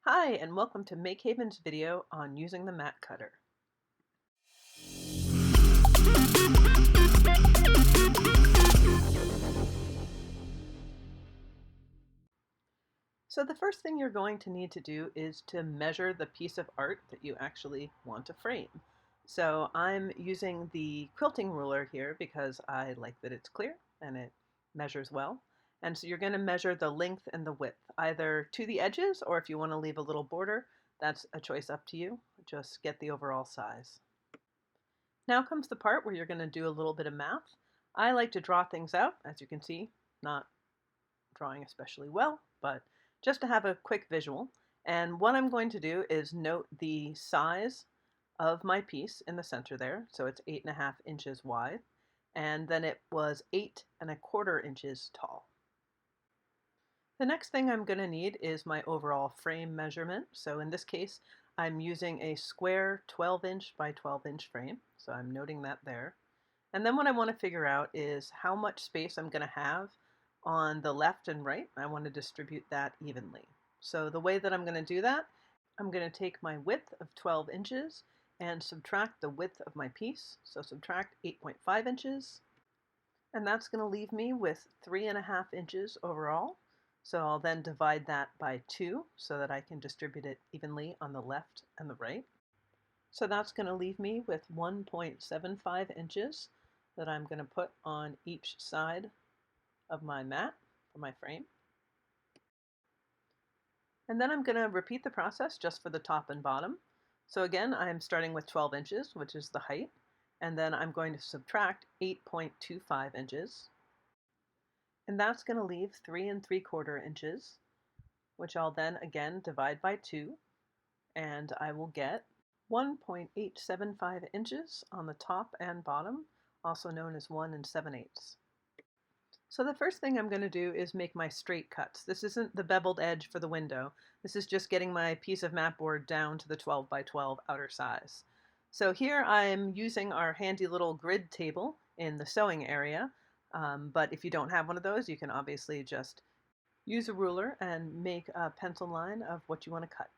Hi, and welcome to MakeHaven's video on using the mat cutter. So the first thing you're going to need to do is to measure the piece of art that you actually want to frame. So I'm using the quilting ruler here because I like that it's clear and it measures well. And so you're going to measure the length and the width, either to the edges or if you want to leave a little border, that's a choice up to you. Just get the overall size. Now comes the part where you're going to do a little bit of math. I like to draw things out, as you can see, not drawing especially well, but just to have a quick visual. And what I'm going to do is note the size of my piece in the center there. So it's 8.5 inches wide, and then it was 8.25 inches tall. The next thing I'm going to need is my overall frame measurement. So in this case, I'm using a square 12-inch by 12-inch frame. So I'm noting that there. And then what I want to figure out is how much space I'm going to have on the left and right. I want to distribute that evenly. So the way that I'm going to do that, I'm going to take my width of 12 inches and subtract the width of my piece. So subtract 8.5 inches. And that's going to leave me with 3.5 inches overall. So I'll then divide that by 2 so that I can distribute it evenly on the left and the right. So that's going to leave me with 1.75 inches that I'm going to put on each side of my mat for my frame. And then I'm going to repeat the process just for the top and bottom. So again, I'm starting with 12 inches, which is the height, and then I'm going to subtract 8.25 inches. And that's going to leave 3.75 inches, which I'll then again divide by 2, and I will get 1.875 inches on the top and bottom, also known as 1 7/8. So the first thing I'm going to do is make my straight cuts. This isn't the beveled edge for the window. This is just getting my piece of mat board down to the 12 by 12 outer size. So here I'm using our handy little grid table in the sewing area, but if you don't have one of those, you can obviously just use a ruler and make a pencil line of what you want to cut.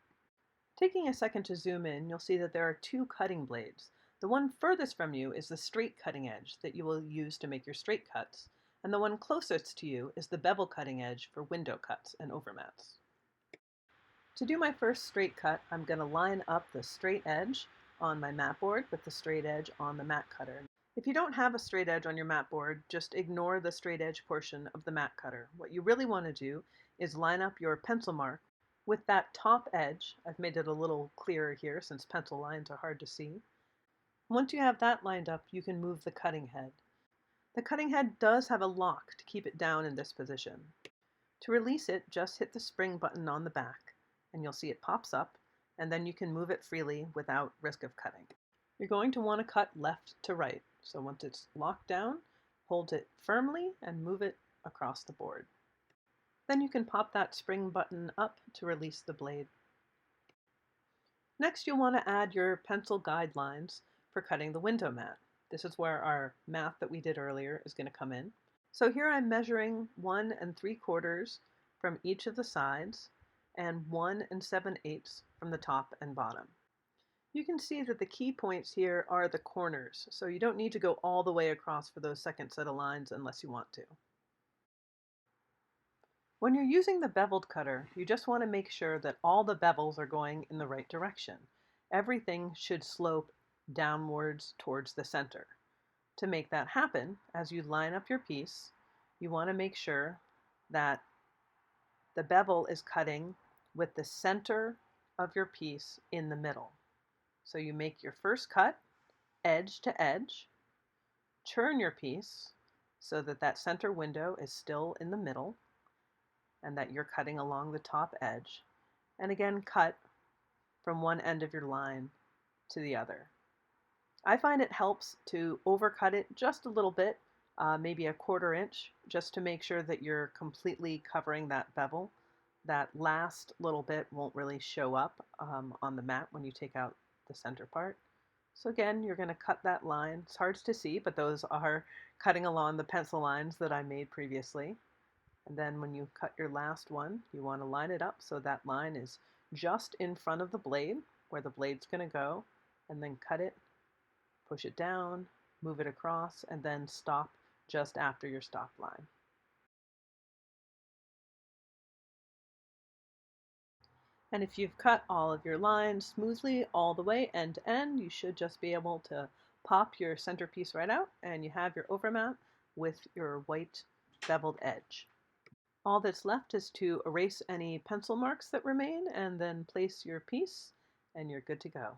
Taking a second to zoom in, you'll see that there are 2 cutting blades. The one furthest from you is the straight cutting edge that you will use to make your straight cuts, and the one closest to you is the bevel cutting edge for window cuts and overmats. To do my first straight cut, I'm going to line up the straight edge on my mat board with the straight edge on the mat cutter. If you don't have a straight edge on your mat board, just ignore the straight edge portion of the mat cutter. What you really want to do is line up your pencil mark with that top edge. I've made it a little clearer here since pencil lines are hard to see. Once you have that lined up, you can move the cutting head. The cutting head does have a lock to keep it down in this position. To release it, just hit the spring button on the back, and you'll see it pops up, and then you can move it freely without risk of cutting. You're going to want to cut left to right, so once it's locked down, hold it firmly and move it across the board. Then you can pop that spring button up to release the blade. Next, you'll want to add your pencil guidelines for cutting the window mat. This is where our math that we did earlier is going to come in. So here I'm measuring 1 3/4 from each of the sides and 1 7/8 from the top and bottom. You can see that the key points here are the corners, so you don't need to go all the way across for those second set of lines unless you want to. When you're using the beveled cutter, you just want to make sure that all the bevels are going in the right direction. Everything should slope downwards towards the center. To make that happen, as you line up your piece, you want to make sure that the bevel is cutting with the center of your piece in the middle. So you make your first cut, edge to edge, turn your piece so that that center window is still in the middle and that you're cutting along the top edge, and again cut from one end of your line to the other. I find it helps to overcut it just a little bit, maybe 1/4 inch, just to make sure that you're completely covering that bevel. That last little bit won't really show up on the mat when you take out the center part. So again, you're going to cut that line. It's hard to see, but those are cutting along the pencil lines that I made previously. And then when you cut your last one, you want to line it up so that line is just in front of the blade, where the blade's going to go, and then cut it, push it down, move it across, and then stop just after your stop line. And if you've cut all of your lines smoothly all the way end to end, you should just be able to pop your centerpiece right out, and you have your overmat with your white beveled edge. All that's left is to erase any pencil marks that remain and then place your piece, and you're good to go.